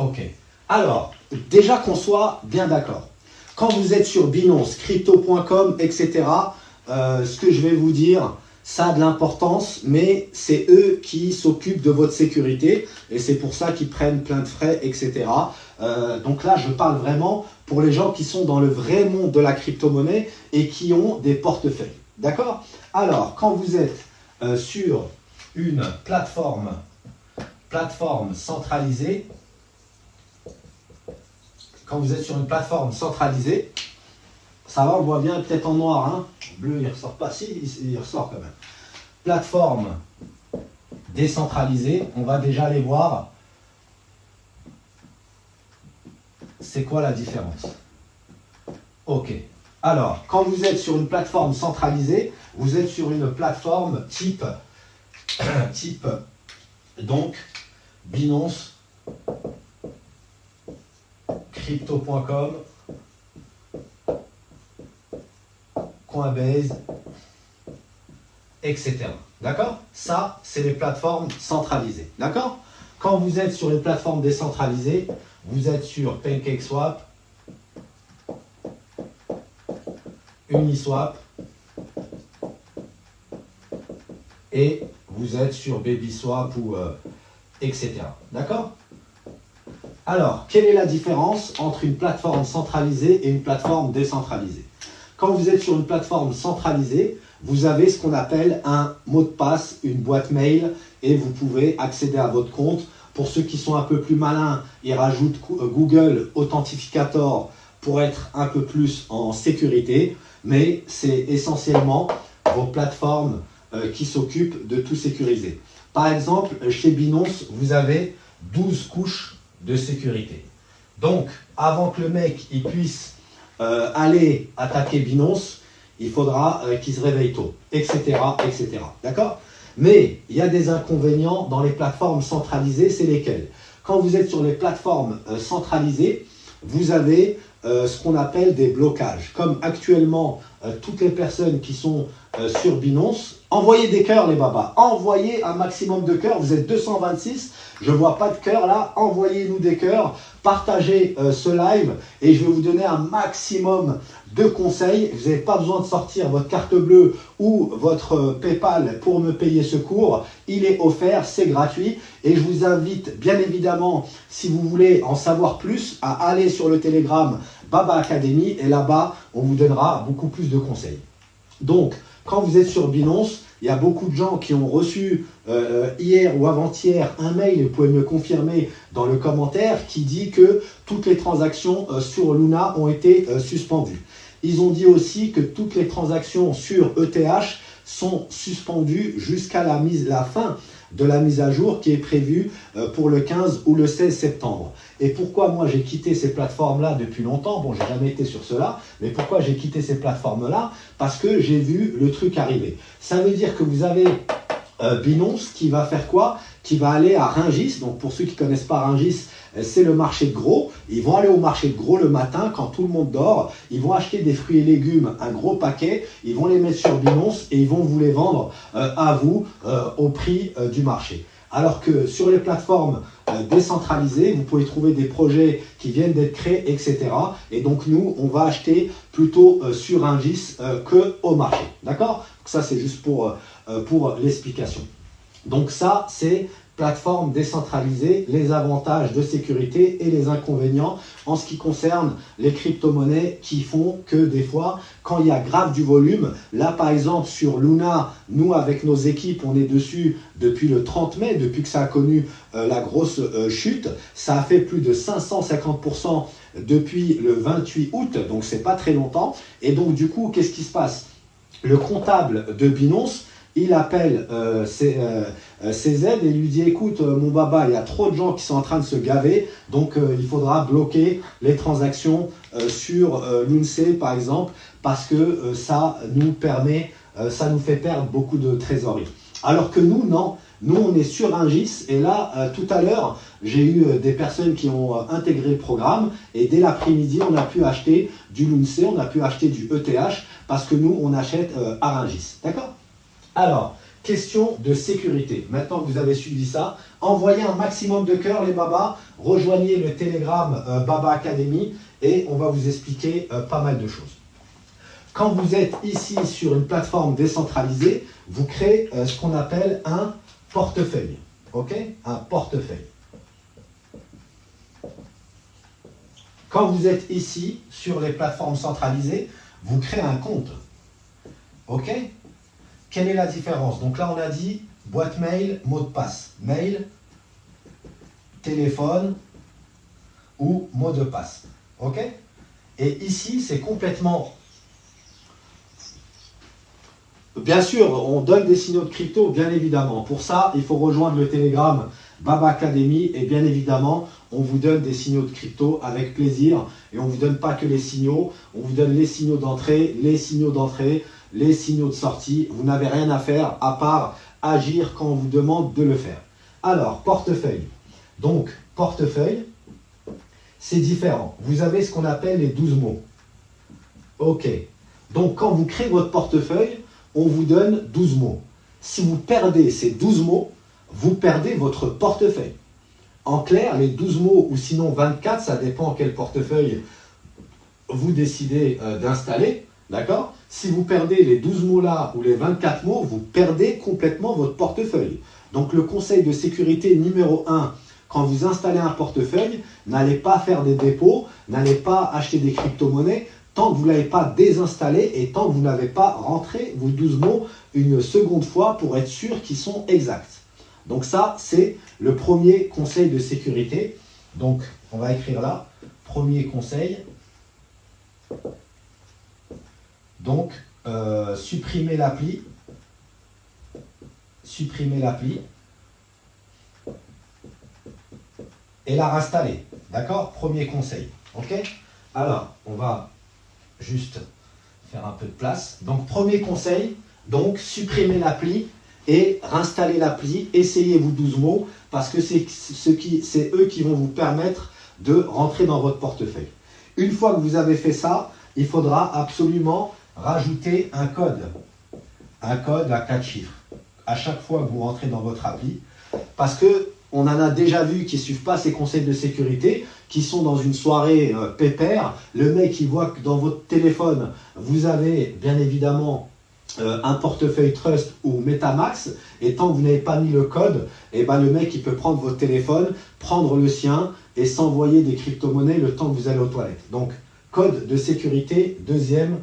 Ok. Alors, déjà qu'on soit bien d'accord. Quand vous êtes sur Binance, crypto.com, etc., ce que je vais vous dire, ça a de l'importance, mais c'est eux qui s'occupent de votre sécurité et c'est pour ça qu'ils prennent plein de frais, etc. Donc là, je parle vraiment pour les gens qui sont dans le vrai monde de la crypto-monnaie et qui ont des portefeuilles. D'accord? Alors, quand vous êtes sur une plateforme centralisée, ça va, on voit bien peut-être en noir, hein. Bleu, il ressort pas, si, il ressort quand même. Plateforme décentralisée, on va déjà aller voir c'est quoi la différence. Ok. Alors, quand vous êtes sur une plateforme centralisée, vous êtes sur une plateforme type donc Binance, crypto.com, Coinbase, etc. D'accord? Ça, c'est les plateformes centralisées. D'accord? Quand vous êtes sur les plateformes décentralisées, vous êtes sur PancakeSwap, Uniswap et vous êtes sur BabySwap ou etc. D'accord? Alors, quelle est la différence entre une plateforme centralisée et une plateforme décentralisée? Quand vous êtes sur une plateforme centralisée, vous avez ce qu'on appelle un mot de passe, une boîte mail, et vous pouvez accéder à votre compte. Pour ceux qui sont un peu plus malins, ils rajoutent Google Authentificator pour être un peu plus en sécurité, mais c'est essentiellement vos plateformes qui s'occupent de tout sécuriser. Par exemple, chez Binance, vous avez 12 couches de sécurité. Donc, avant que le mec il puisse aller attaquer Binance, il faudra qu'il se réveille tôt, etc., etc. D'accord? Mais il y a des inconvénients dans les plateformes centralisées, c'est lesquels? Quand vous êtes sur les plateformes centralisées, vous avez ce qu'on appelle des blocages. Comme actuellement, toutes les personnes qui sont sur Binance, envoyez des cœurs les babas, envoyez un maximum de cœurs, vous êtes 226, je ne vois pas de cœurs là, envoyez-nous des cœurs, partagez ce live et je vais vous donner un maximum de conseils. Vous n'avez pas besoin de sortir votre carte bleue ou votre PayPal pour me payer ce cours, il est offert, c'est gratuit et je vous invite bien évidemment, si vous voulez en savoir plus, à aller sur le Telegram Baba Academy et là-bas, on vous donnera beaucoup plus de conseils. Donc, quand vous êtes sur Binance, il y a beaucoup de gens qui ont reçu hier ou avant-hier un mail, et vous pouvez me le confirmer dans le commentaire, qui dit que toutes les transactions sur Luna ont été suspendues. Ils ont dit aussi que toutes les transactions sur ETH sont suspendues jusqu'à la fin de la mise à jour qui est prévue pour le 15 ou le 16 septembre. Et pourquoi moi j'ai quitté ces plateformes-là depuis longtemps? Bon, j'ai jamais été sur cela, mais pourquoi j'ai quitté ces plateformes-là? Parce que j'ai vu le truc arriver. Ça veut dire que vous avez Binance qui va faire quoi? Qui va aller à Rungis. Donc pour ceux qui ne connaissent pas Rungis, c'est le marché de gros. Ils vont aller au marché de gros le matin quand tout le monde dort. Ils vont acheter des fruits et légumes, un gros paquet. Ils vont les mettre sur Binance et ils vont vous les vendre à vous au prix du marché. Alors que sur les plateformes décentralisées, vous pouvez trouver des projets qui viennent d'être créés, etc. Et donc nous, on va acheter plutôt sur Rungis qu'au marché. D'accord? Ça, c'est juste pour l'explication. Donc ça, c'est plateforme décentralisée, les avantages de sécurité et les inconvénients en ce qui concerne les crypto-monnaies qui font que des fois, quand il y a grave du volume, là par exemple sur Luna, nous avec nos équipes, on est dessus depuis le 30 mai, depuis que ça a connu la grosse chute, ça a fait plus de 550% depuis le 28 août, donc c'est pas très longtemps. Et donc du coup, qu'est-ce qui se passe? Le comptable de Binance, il appelle CZ et lui dit écoute mon baba, il y a trop de gens qui sont en train de se gaver, donc il faudra bloquer les transactions sur l'UNC par exemple, parce que ça nous fait perdre beaucoup de trésorerie. Alors que nous, non. Nous, on est sur Rungis et là, tout à l'heure, j'ai eu des personnes qui ont intégré le programme et dès l'après-midi, on a pu acheter du LUNC, on a pu acheter du ETH parce que nous, on achète à Rungis. D'accord? Alors, question de sécurité. Maintenant que vous avez suivi ça, envoyez un maximum de cœur les babas, rejoignez le Telegram Baba Academy et on va vous expliquer pas mal de choses. Quand vous êtes ici sur une plateforme décentralisée, vous créez ce qu'on appelle un portefeuille. Ok? Un portefeuille. Quand vous êtes ici sur les plateformes centralisées, vous créez un compte. Ok? Quelle est la différence? Donc là, on a dit boîte mail, mot de passe. Mail, téléphone ou mot de passe. Ok? Et ici, c'est complètement... Bien sûr, on donne des signaux de crypto, bien évidemment. Pour ça, il faut rejoindre le Telegram Baba Academy et bien évidemment, on vous donne des signaux de crypto avec plaisir. Et on ne vous donne pas que les signaux, on vous donne les signaux d'entrée, les signaux d'entrée, les signaux de sortie. Vous n'avez rien à faire à part agir quand on vous demande de le faire. Alors, portefeuille. Donc, portefeuille, c'est différent. Vous avez ce qu'on appelle les 12 mots. Ok. Donc, quand vous créez votre portefeuille, on vous donne 12 mots. Si vous perdez ces 12 mots, vous perdez votre portefeuille. En clair, les 12 mots ou sinon 24, ça dépend quel portefeuille vous décidez d'installer. D'accord? Si vous perdez les 12 mots-là ou les 24 mots, vous perdez complètement votre portefeuille. Donc le conseil de sécurité numéro 1, quand vous installez un portefeuille, n'allez pas faire des dépôts, n'allez pas acheter des crypto-monnaies, tant que vous ne l'avez pas désinstallé et tant que vous n'avez pas rentré vos 12 mots une seconde fois pour être sûr qu'ils sont exacts. Donc ça, c'est le premier conseil de sécurité. Donc, on va écrire là, premier conseil. Donc, supprimer l'appli. Supprimer l'appli. Et la réinstaller. D'accord? Premier conseil. Ok? Alors, on va juste faire un peu de place. Donc, premier conseil, donc supprimer l'appli et réinstaller l'appli. Essayez vos 12 mots parce que c'est eux qui vont vous permettre de rentrer dans votre portefeuille. Une fois que vous avez fait ça, il faudra absolument rajouter un code. Un code à 4 chiffres. À chaque fois que vous rentrez dans votre appli. Parce que on en a déjà vu qui ne suivent pas ces conseils de sécurité, qui sont dans une soirée pépère. Le mec, il voit que dans votre téléphone, vous avez bien évidemment un portefeuille Trust ou Metamax. Et tant que vous n'avez pas mis le code, et ben le mec, il peut prendre votre téléphone, prendre le sien et s'envoyer des crypto-monnaies le temps que vous allez aux toilettes. Donc, code de sécurité, deuxième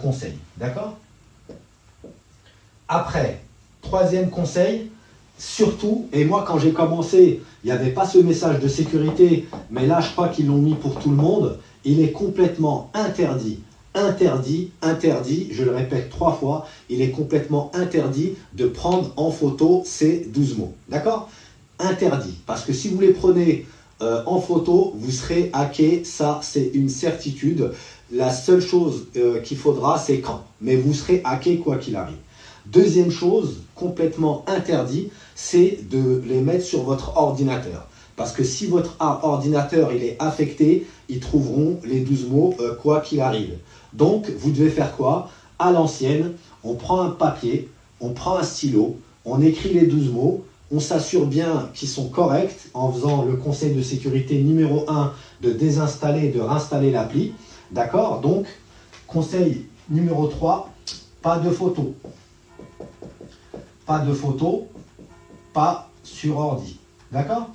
conseil. D'accord? Après, troisième conseil, surtout, et moi quand j'ai commencé, il n'y avait pas ce message de sécurité, mais là je crois qu'ils l'ont mis pour tout le monde, il est complètement interdit, je le répète 3 fois, il est complètement interdit de prendre en photo ces 12 mots. D'accord? Interdit, parce que si vous les prenez en photo, vous serez hacké, ça c'est une certitude. La seule chose qu'il faudra, c'est quand, mais vous serez hacké quoi qu'il arrive. Deuxième chose, complètement interdit, c'est de les mettre sur votre ordinateur. Parce que si votre ordinateur il est affecté, ils trouveront les 12 mots quoi qu'il arrive. Donc, vous devez faire quoi? À l'ancienne, on prend un papier, on prend un stylo, on écrit les 12 mots, on s'assure bien qu'ils sont corrects en faisant le conseil de sécurité numéro 1 de désinstaller et de réinstaller l'appli. D'accord? Donc, conseil numéro 3, pas de photos. Pas de photos, pas sur ordi. D'accord?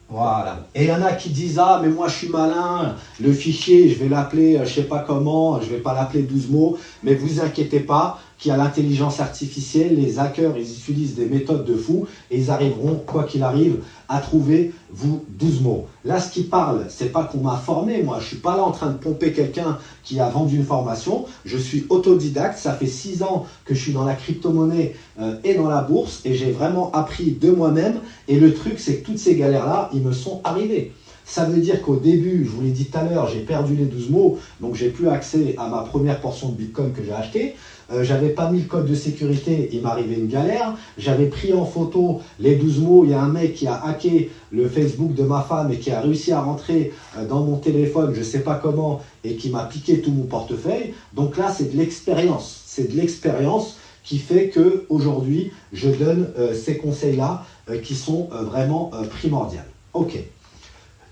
Voilà. Et il y en a qui disent, ah, mais moi je suis malin, le fichier, je vais l'appeler, je sais pas comment, je vais pas l'appeler 12 mots, mais vous inquiétez pas, qu'il y a l'intelligence artificielle, les hackers, ils utilisent des méthodes de fou et ils arriveront, quoi qu'il arrive, à trouver vous 12 mots. Là, ce qui parle, c'est pas qu'on m'a formé, moi, je suis pas là en train de pomper quelqu'un qui a vendu une formation, je suis autodidacte, ça fait 6 ans que je suis dans la crypto-monnaie et dans la bourse et j'ai vraiment appris de moi-même et le truc, c'est que toutes ces galères-là, ils me sont arrivées. Ça veut dire qu'au début, je vous l'ai dit tout à l'heure, j'ai perdu les 12 mots, donc j'ai plus accès à ma première portion de Bitcoin que j'ai acheté. J'avais pas mis le code de sécurité, il m'arrivait une galère. J'avais pris en photo les 12 mots. Il y a un mec qui a hacké le Facebook de ma femme et qui a réussi à rentrer dans mon téléphone, je sais pas comment, et qui m'a piqué tout mon portefeuille. Donc là, c'est de l'expérience. C'est de l'expérience qui fait qu'aujourd'hui, je donne ces conseils-là qui sont vraiment primordiaux. Ok.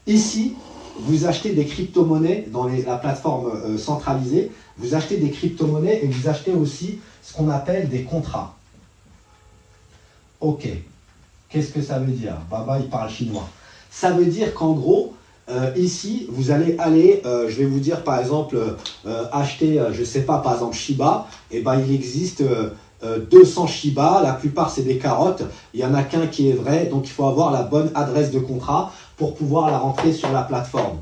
Ici, vous achetez des crypto-monnaies dans la plateforme centralisée, vous achetez des crypto-monnaies et vous achetez aussi ce qu'on appelle des contrats. Ok. Qu'est-ce que ça veut dire? Baba, il parle chinois. Ça veut dire qu'en gros, ici, vous allez aller, je vais vous dire par exemple, acheter, je ne sais pas, par exemple Shiba, et ben il existe 200 Shiba, la plupart c'est des carottes, il n'y en a qu'un qui est vrai, donc il faut avoir la bonne adresse de contrat pour pouvoir la rentrer sur la plateforme.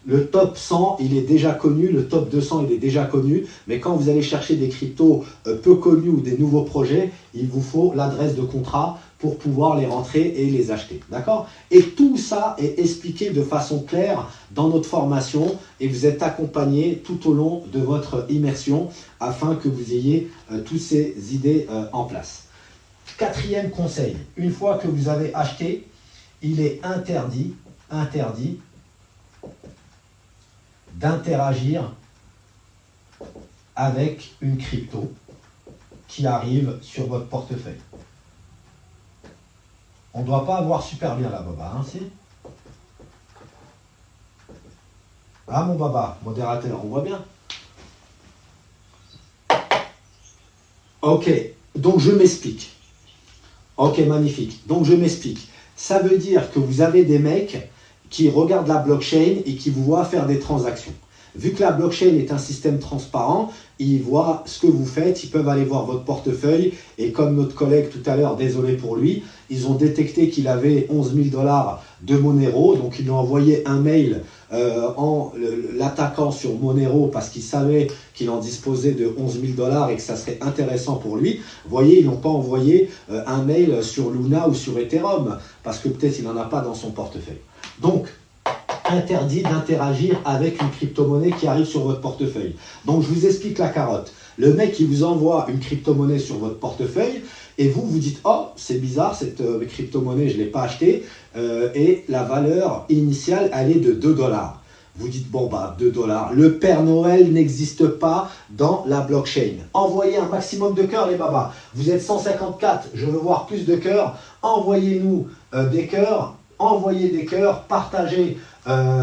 Le top 100, il est déjà connu, le top 200, il est déjà connu, mais quand vous allez chercher des cryptos peu connus ou des nouveaux projets, il vous faut l'adresse de contrat pour pouvoir les rentrer et les acheter. D'accord? Et tout ça est expliqué de façon claire dans notre formation et vous êtes accompagné tout au long de votre immersion afin que vous ayez toutes ces idées en place. Quatrième conseil, une fois que vous avez acheté, il est interdit d'interagir avec une crypto qui arrive sur votre portefeuille. On ne doit pas avoir super bien là, Baba, hein, si? Ah, mon Baba, modérateur, on voit bien? Ok, donc je m'explique. Ok, magnifique. Donc je m'explique. Ça veut dire que vous avez des mecs qui regardent la blockchain et qui vous voient faire des transactions. Vu que la blockchain est un système transparent, ils voient ce que vous faites, ils peuvent aller voir votre portefeuille et comme notre collègue tout à l'heure, désolé pour lui, ils ont détecté qu'il avait 11 000 $ de Monero, donc ils lui ont envoyé un mail en l'attaquant sur Monero parce qu'ils savaient qu'il en disposait de 11 000 $ et que ça serait intéressant pour lui. Vous voyez, ils n'ont pas envoyé un mail sur Luna ou sur Ethereum parce que peut-être il n'en a pas dans son portefeuille. Donc, interdit d'interagir avec une crypto-monnaie qui arrive sur votre portefeuille. Donc, je vous explique la carotte. Le mec, il vous envoie une crypto-monnaie sur votre portefeuille et vous, vous dites « Oh, c'est bizarre, cette crypto-monnaie, je ne l'ai pas achetée et la valeur initiale, elle est de 2 $. » Vous dites « Bon, bah, 2 $. Le Père Noël n'existe pas dans la blockchain. Envoyez un maximum de cœurs, les babas. Vous êtes 154, je veux voir plus de cœurs. Envoyez-nous des cœurs. Envoyez des cœurs, partagez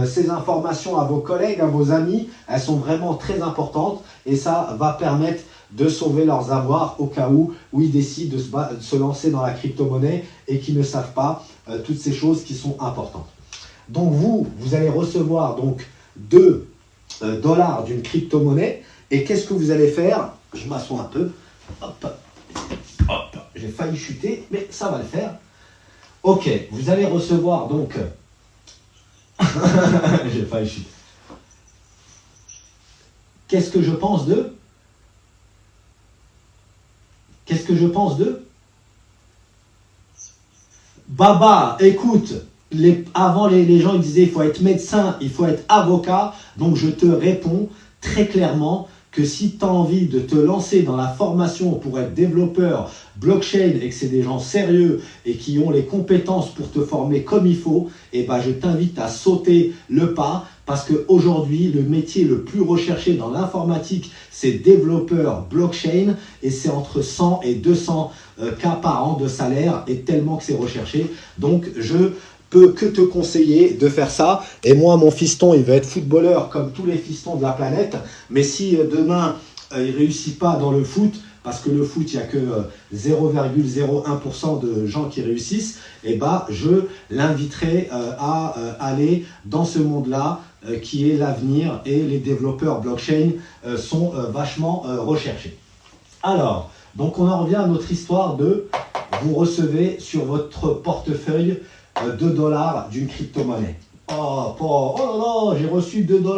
ces informations à vos collègues, à vos amis. Elles sont vraiment très importantes et ça va permettre de sauver leurs avoirs au cas où ils décident de se lancer dans la crypto-monnaie et qu'ils ne savent pas toutes ces choses qui sont importantes. Donc vous allez recevoir donc 2 $ d'une crypto-monnaie et qu'est-ce que vous allez faire? Je m'assois un peu. Hop, hop, j'ai failli chuter, mais ça va le faire. Ok, vous allez recevoir donc... J'ai failli chuter. Qu'est-ce que je pense de... Qu'est-ce que je pense de... Baba, écoute, avant les gens ils disaient il faut être médecin, il faut être avocat. Donc je te réponds très clairement que si tu as envie de te lancer dans la formation pour être développeur blockchain et que c'est des gens sérieux et qui ont les compétences pour te former comme il faut, et ben je t'invite à sauter le pas parce qu'aujourd'hui, le métier le plus recherché dans l'informatique, c'est développeur blockchain et c'est entre 100 et 200 cas par an de salaire et tellement que c'est recherché. Donc, je peux que te conseiller de faire ça. Et moi, mon fiston, il veut être footballeur comme tous les fistons de la planète. Mais si demain, il ne réussit pas dans le foot, parce que le foot, il n'y a que 0,01% de gens qui réussissent, et ben, je l'inviterai à aller dans ce monde-là qui est l'avenir et les développeurs blockchain sont vachement recherchés. Alors, donc on en revient à notre histoire de vous recevez sur votre portefeuille 2 $ d'une crypto-monnaie. Oh là là, j'ai reçu 2 $.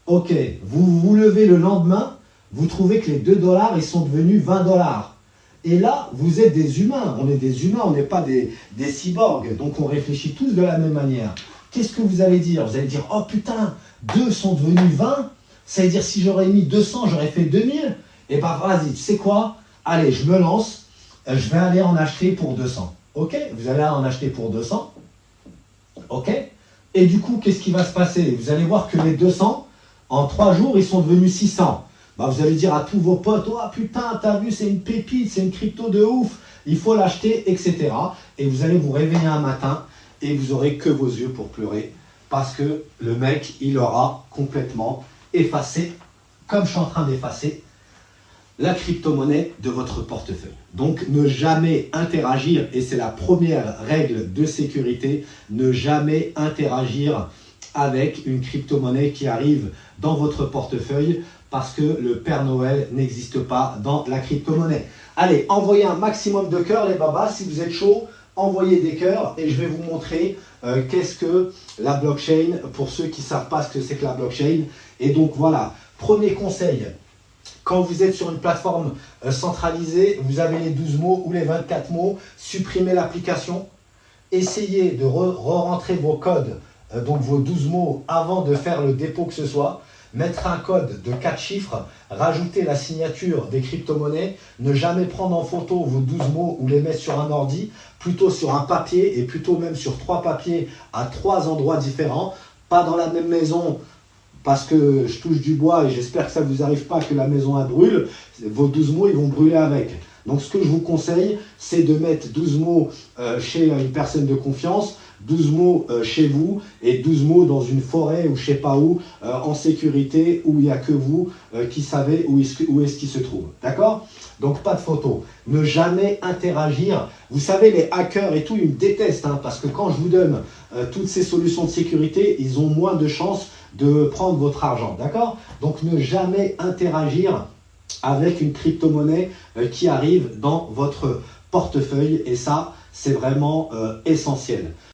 Ok, vous vous levez le lendemain, vous trouvez que les 2 $, ils sont devenus 20 $. Et là, vous êtes des humains. On est des humains, on n'est pas des cyborgs. Donc on réfléchit tous de la même manière. Qu'est-ce que vous allez dire? Vous allez dire, oh putain, 2 sont devenus 20. Ça veut dire si j'aurais mis 200, j'aurais fait 2000. Et ben vas-y, tu sais quoi? Allez, je me lance. Je vais aller en acheter pour 200. Ok? Vous allez en acheter pour 200. Ok? Et du coup, qu'est-ce qui va se passer? Vous allez voir que les 200, en 3 jours, ils sont devenus 600. bah, vous allez dire à tous vos potes, oh putain, t'as vu, c'est une pépite, c'est une crypto de ouf, il faut l'acheter, etc. Et vous allez vous réveiller un matin et vous aurez que vos yeux pour pleurer parce que le mec, il aura complètement effacé, comme je suis en train d'effacer, la crypto-monnaie de votre portefeuille. Donc, ne jamais interagir, et c'est la première règle de sécurité, ne jamais interagir avec une crypto-monnaie qui arrive dans votre portefeuille parce que le Père Noël n'existe pas dans la crypto-monnaie. Allez, envoyez un maximum de cœurs, les babas. Si vous êtes chaud, envoyez des cœurs et je vais vous montrer qu'est-ce que la blockchain pour ceux qui ne savent pas ce que c'est que la blockchain. Et donc, voilà, premier conseil. Quand vous êtes sur une plateforme centralisée, vous avez les 12 mots ou les 24 mots, supprimez l'application, essayez de re-rentrer vos codes, donc vos 12 mots avant de faire le dépôt que ce soit, mettre un code de 4 chiffres, rajouter la signature des crypto-monnaies, ne jamais prendre en photo vos 12 mots ou les mettre sur un ordi, plutôt sur un papier et plutôt même sur 3 papiers à 3 endroits différents, pas dans la même maison, parce que je touche du bois et j'espère que ça ne vous arrive pas que la maison elle brûle, vos 12 mots ils vont brûler avec. Donc ce que je vous conseille, c'est de mettre 12 mots chez une personne de confiance, 12 mots chez vous et 12 mots dans une forêt ou je ne sais pas où, en sécurité, où il n'y a que vous qui savez où est-ce qu'il se trouve. D'accord? Donc pas de photos. Ne jamais interagir. Vous savez, les hackers et tout, ils me détestent hein, parce que quand je vous donne toutes ces solutions de sécurité, ils ont moins de chances de prendre votre argent. D'accord? Donc ne jamais interagir avec une crypto-monnaie qui arrive dans votre portefeuille et ça, c'est vraiment essentiel.